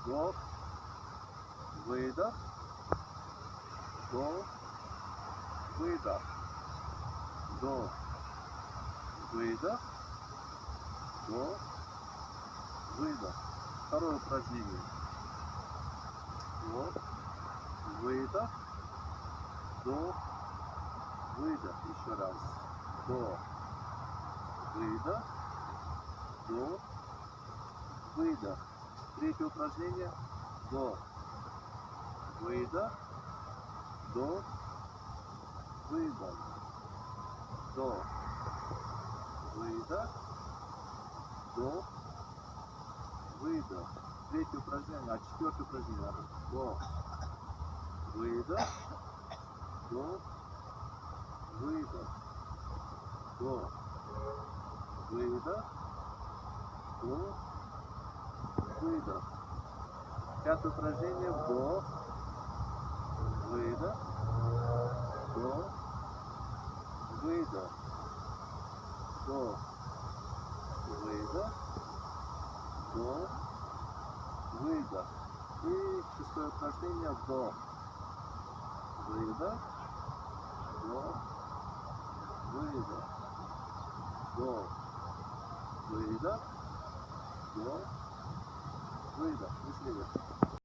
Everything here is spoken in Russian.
вдох, выдох, вдох, выдох, вдох, выдох, вдох, выдох. Второе упражнение. Вдох, выдох, вдох, выдох. Еще раз. Вдох, выдох, вдох, выдох. Третье упражнение. Вдох, выдох, вдох, выдох, вдох, выдох, вдох, выдох. Третье упражнение, четвертое упражнение. Вдох, выдох, вдох, выдох, вдох, выдох, вдох, выдох. Пятое упражнение. Вдох, выдох, вдох, выдох, вдох, выдох, вдох, выдох. И шестое упражнение. Вдох, выдох, вдох, выдох, вдох, выдох, вдох, выдох. Быстрее.